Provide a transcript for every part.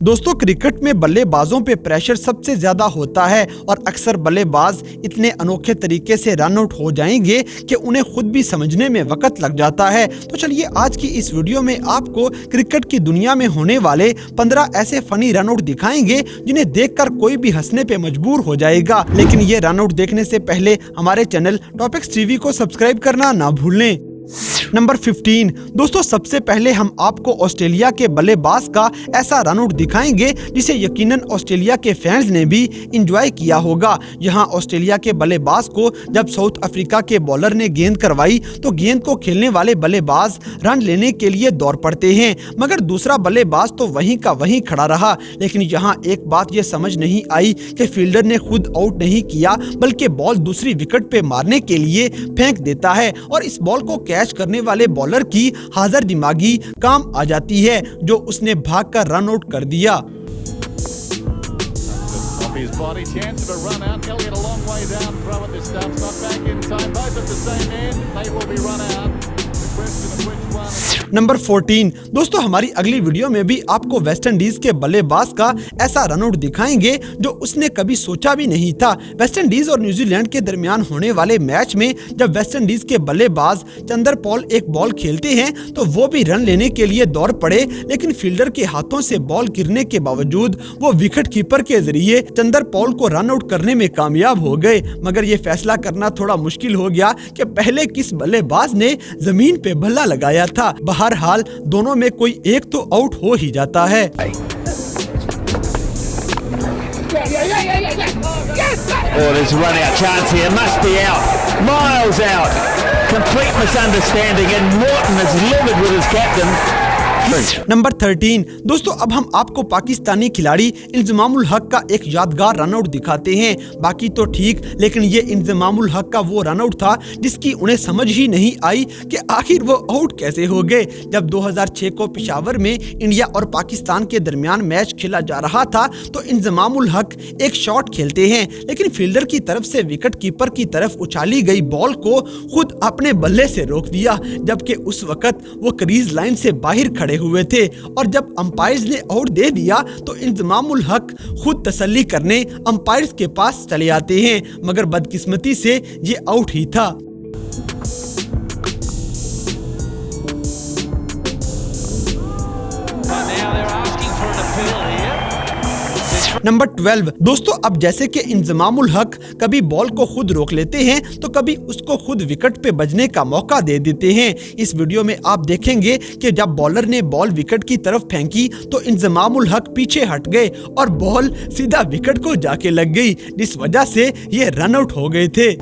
दोस्तों क्रिकेट में बल्लेबाजों पे प्रेशर सबसे ज्यादा होता है और अक्सर बल्लेबाज इतने अनोखे तरीके से रन आउट हो जाएंगे कि उन्हें खुद भी समझने में वक्त लग जाता है। तो चलिए आज की इस वीडियो में आपको क्रिकेट की दुनिया में होने वाले 15 ऐसे फनी रन आउट दिखाएंगे जिन्हें देखकर कोई भी हंसने पे मजबूर हो जाएगा। लेकिन ये रन आउट देखने से पहले हमारे चैनल टॉपिक्स टीवी को सब्सक्राइब करना ना भूलें। नंबर 15 दोस्तों सबसे पहले हम आपको ऑस्ट्रेलिया के बल्लेबाज का ऐसा रन आउट दिखाएंगे जिसे यकीनन ऑस्ट्रेलिया के फैंस ने भी एंजॉय किया होगा। यहाँ ऑस्ट्रेलिया के बल्लेबाज को जब साउथ अफ्रीका के बॉलर ने गेंद करवाई तो गेंद को खेलने वाले बल्लेबाज रन लेने के लिए दौड़ पड़ते हैं, मगर दूसरा बल्लेबाज तो वहीं का वहीं खड़ा रहा। लेकिन यहाँ एक बात ये समझ नहीं आई कि फील्डर ने खुद आउट नहीं किया बल्कि बॉल दूसरी विकेट पे मारने के लिए फेंक देता है और इस बॉल को कैच करने वाले बॉलर की हाजिर दिमागी काम आ जाती है जो उसने भागकर रन आउट कर दिया। नंबर 14 दोस्तों हमारी अगली वीडियो में भी आपको वेस्ट इंडीज के बल्लेबाज का ऐसा रन आउट दिखाएंगे जो उसने कभी सोचा भी नहीं था। वेस्ट इंडीज और न्यूजीलैंड के दरमियान होने वाले मैच में जब वेस्ट इंडीज के बल्लेबाज चंदर पॉल एक बॉल खेलते हैं तो वो भी रन लेने के लिए दौड़ पड़े, लेकिन फील्डर के हाथों से बॉल गिरने के बावजूद वो विकेट कीपर के जरिए चंदर पॉल को रन आउट करने में कामयाब हो गए। मगर ये फैसला करना थोड़ा मुश्किल हो गया कि पहले किस बल्लेबाज ने जमीन पे बल्ला लगाया था। बहरहाल दोनों में कोई एक तो आउट हो ही जाता है। Oh, there's a run out chance here, must be out, miles out, complete misunderstanding and Morton is livid with his captain. Number 13 दोस्तों अब हम आपको पाकिस्तानी खिलाड़ी इंजमामुल हक का एक यादगार रन आउट दिखाते हैं। बाकी तो ठीक, लेकिन ये इंजमामुल हक का वो रन आउट था जिसकी उन्हें समझ ही नहीं आई कि आखिर वो आउट कैसे हो गए। जब 2006 को पेशावर में इंडिया और पाकिस्तान के दरमियान मैच खेला जा रहा था तो इंजमामुल हक एक शॉट खेलते हैं, लेकिन फील्डर की तरफ से विकेट कीपर की तरफ उछाली गई बॉल को खुद अपने बल्ले से रोक दिया, जबकि उस वक्त वो क्रीज लाइन से बाहर खड़े हुए थे। और जब अंपायर्स ने आउट दे दिया तो इंजमामुल हक खुद तसल्ली करने अंपायर्स के पास चले आते हैं, मगर बदकिस्मती से ये आउट ही था। नंबर 12 दोस्तों अब जैसे कि इंजमामुल हक कभी बॉल को खुद रोक लेते हैं तो कभी उसको खुद विकेट पे बजने का मौका दे देते हैं। इस वीडियो में आप देखेंगे कि जब बॉलर ने बॉल विकेट की तरफ फेंकी तो इंजमामुल हक पीछे हट गए और बॉल सीधा विकेट को जाके लग गई, जिस वजह से ये रन आउट हो गए थे।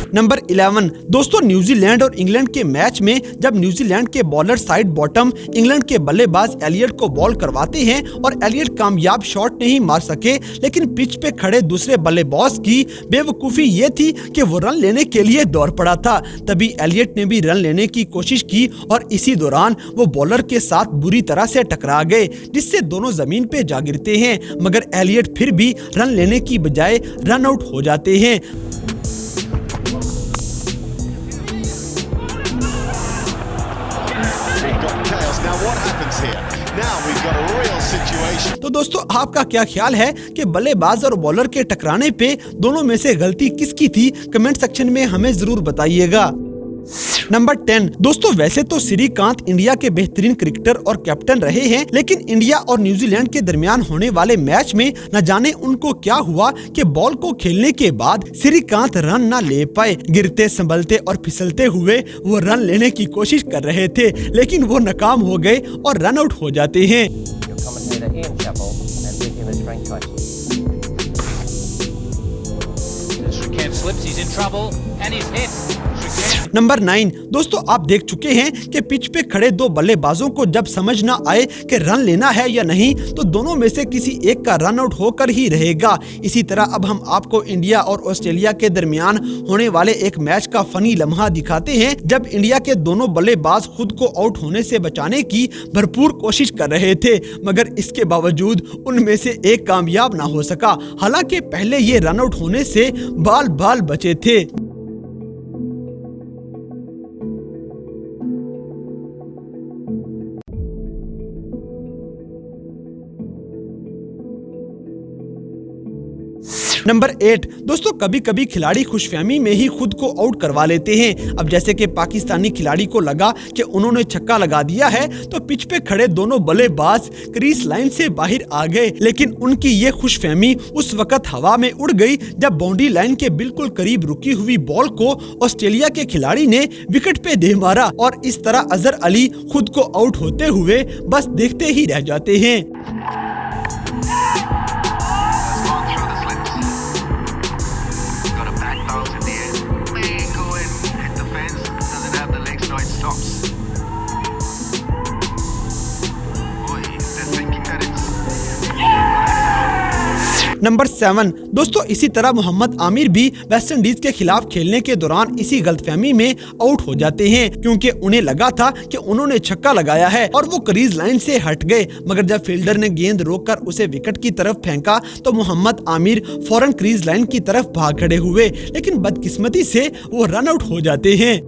नंबर 11 दोस्तों न्यूजीलैंड और इंग्लैंड के मैच में जब न्यूजीलैंड के बॉलर साइड बॉटम इंग्लैंड के बल्लेबाज एलियट को बॉल करवाते हैं और एलियट कामयाब शॉट नहीं मार सके, लेकिन पिच पे खड़े दूसरे बल्लेबाज की बेवकूफ़ी ये थी कि वो रन लेने के लिए दौड़ पड़ा था। तभी एलियट ने भी रन लेने की कोशिश की और इसी दौरान वो बॉलर के साथ बुरी तरह से टकरा गए, जिससे दोनों जमीन पे जा गिरते हैं, मगर एलियट फिर भी रन लेने की बजाय रन आउट हो जाते हैं। तो दोस्तों आपका क्या ख्याल है कि बल्लेबाज और बॉलर के टकराने पे दोनों में से गलती किसकी थी? कमेंट सेक्शन में हमें जरूर बताइएगा। नंबर 10 दोस्तों वैसे तो श्रीकांत इंडिया के बेहतरीन क्रिकेटर और कैप्टन रहे हैं, लेकिन इंडिया और न्यूजीलैंड के दरमियान होने वाले मैच में न जाने उनको क्या हुआ कि बॉल को खेलने के बाद श्रीकांत रन न ले पाए। गिरते संभलते और फिसलते हुए वो रन लेने की कोशिश कर रहे थे, लेकिन वो नाकाम हो गए और रन आउट हो जाते हैं। नंबर 9 दोस्तों आप देख चुके हैं कि पिच पे खड़े दो बल्लेबाजों को जब समझ ना आए कि रन लेना है या नहीं तो दोनों में से किसी एक का रन आउट होकर ही रहेगा। इसी तरह अब हम आपको इंडिया और ऑस्ट्रेलिया के दरमियान होने वाले एक मैच का फनी लम्हा दिखाते हैं जब इंडिया के दोनों बल्लेबाज खुद को आउट होने से बचाने की भरपूर कोशिश कर रहे थे, मगर इसके बावजूद उनमें से एक कामयाब ना हो सका। हालांकि पहले ये रन आउट होने से बाल बाल बचे थे। नंबर 8 दोस्तों, कभी कभी खिलाड़ी खुशफहमी में ही खुद को आउट करवा लेते हैं। अब जैसे कि पाकिस्तानी खिलाड़ी को लगा कि उन्होंने छक्का लगा दिया है तो पिच पे खड़े दोनों बल्लेबाज क्रीज लाइन से बाहर आ गए, लेकिन उनकी ये खुशफहमी उस वक्त हवा में उड़ गई जब बाउंड्री लाइन के बिल्कुल करीब रुकी हुई बॉल को ऑस्ट्रेलिया के खिलाड़ी ने विकेट पे दे मारा और इस तरह अजहर अली खुद को आउट होते हुए बस देखते ही रह जाते हैं। नंबर 7 दोस्तों, इसी तरह मोहम्मद आमिर भी वेस्ट इंडीज के खिलाफ खेलने के दौरान इसी गलतफहमी में आउट हो जाते हैं, क्योंकि उन्हें लगा था कि उन्होंने छक्का लगाया है और वो क्रीज लाइन से हट गए। मगर जब फील्डर ने गेंद रोककर उसे विकेट की तरफ फेंका तो मोहम्मद आमिर फौरन क्रीज लाइन की तरफ भाग खड़े हुए, लेकिन बदकिस्मती से वो रन आउट हो जाते हैं।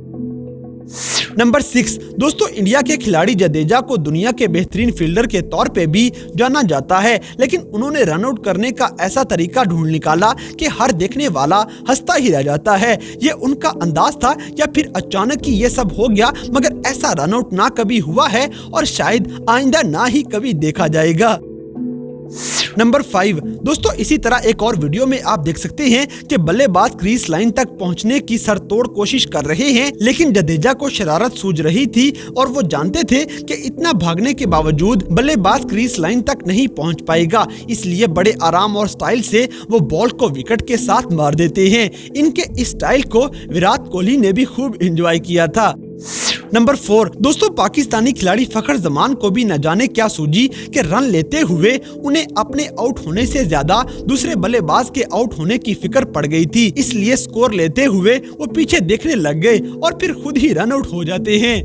नंबर 6 दोस्तों, इंडिया के खिलाड़ी जडेजा को दुनिया के बेहतरीन फील्डर के तौर पे भी जाना जाता है, लेकिन उन्होंने रन आउट करने का ऐसा तरीका ढूंढ निकाला कि हर देखने वाला हंसता ही रह जाता है। ये उनका अंदाज था या फिर अचानक ही ये सब हो गया, मगर ऐसा रन आउट ना कभी हुआ है और शायद आइंदा ना ही कभी देखा जाएगा। नंबर 5 दोस्तों, इसी तरह एक और वीडियो में आप देख सकते हैं कि बल्लेबाज क्रीज लाइन तक पहुंचने की सरतोड़ कोशिश कर रहे हैं, लेकिन जडेजा को शरारत सूझ रही थी और वो जानते थे कि इतना भागने के बावजूद बल्लेबाज क्रीज लाइन तक नहीं पहुंच पाएगा, इसलिए बड़े आराम और स्टाइल से वो बॉल को विकेट के साथ मार देते हैं। इनके इस स्टाइल को विराट कोहली ने भी खूब एंजॉय किया था। नंबर 4 दोस्तों, पाकिस्तानी खिलाड़ी फखर जमान को भी न जाने क्या सूझी कि रन लेते हुए उन्हें अपने आउट होने से ज्यादा दूसरे बल्लेबाज के आउट होने की फिक्र पड़ गई थी, इसलिए स्कोर लेते हुए वो पीछे देखने लग गए और फिर खुद ही रन आउट हो जाते हैं।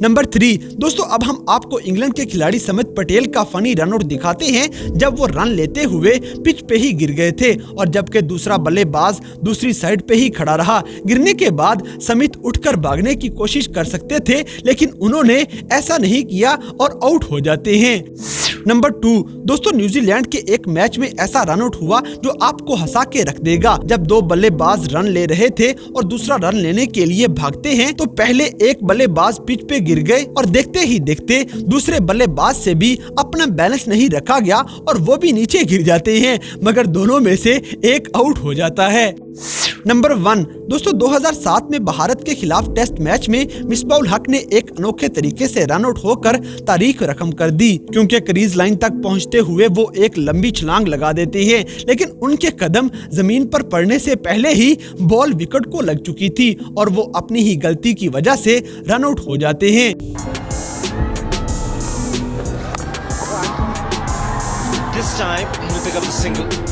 नंबर 3 दोस्तों, अब हम आपको इंग्लैंड के खिलाड़ी समित पटेल का फनी रन आउट दिखाते हैं जब वो रन लेते हुए पिच पे ही गिर गए थे और जबकि दूसरा बल्लेबाज दूसरी साइड पे ही खड़ा रहा। गिरने के बाद समित उठकर भागने की कोशिश कर सकते थे, लेकिन उन्होंने ऐसा नहीं किया और आउट हो जाते हैं। नंबर 2 दोस्तों, न्यूजीलैंड के एक मैच में ऐसा रन आउट हुआ जो आपको हंसा के रख देगा। जब दो बल्लेबाज रन ले रहे थे और दूसरा रन लेने के लिए भागते हैं तो पहले एक बल्लेबाज पिच पे गिर गए और देखते ही देखते दूसरे बल्लेबाज से भी अपना बैलेंस नहीं रखा गया और वो भी नीचे गिर जाते हैं, मगर दोनों में से एक आउट हो जाता है। नंबर 1 दोस्तों, 2007 में भारत के खिलाफ टेस्ट मैच में मिसबाउल हक ने एक अनोखे तरीके से रन आउट होकर तारीख रकम कर दी, क्योंकि क्रीज लाइन तक पहुंचते हुए वो एक लंबी छलांग लगा देते हैं, लेकिन उनके कदम जमीन पर पड़ने से पहले ही बॉल विकेट को लग चुकी थी और वो अपनी ही गलती की वजह से रन आउट हो जाते हैं। This time he'll pick up the single.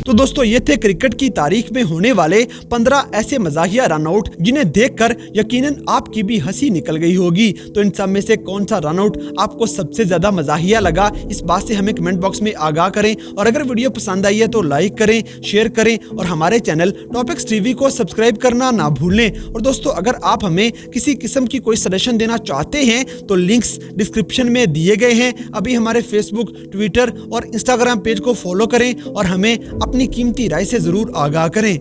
तो दोस्तों, ये थे क्रिकेट की तारीख में होने वाले 15 ऐसे मजाहिया रन आउट जिन्हें देखकर यकीनन आपकी भी हंसी निकल गई होगी। तो इन सब में से कौन सा रन आउट आपको सबसे ज्यादा मजाहिया लगा, इस बात से हमें कमेंट बॉक्स में आगाह करें। और अगर वीडियो पसंद आई है तो लाइक करें, शेयर करें और हमारे चैनल टॉपिक्स टीवी को सब्सक्राइब करना ना भूलें। और दोस्तों, अगर आप हमें किसी किस्म की कोई सजेशन देना चाहते हैं तो लिंक्स डिस्क्रिप्शन में दिए गए हैं। अभी हमारे फेसबुक, ट्विटर और इंस्टाग्राम पेज को फॉलो करें और हमें अपनी कीमती राय से जरूर आगाह करें।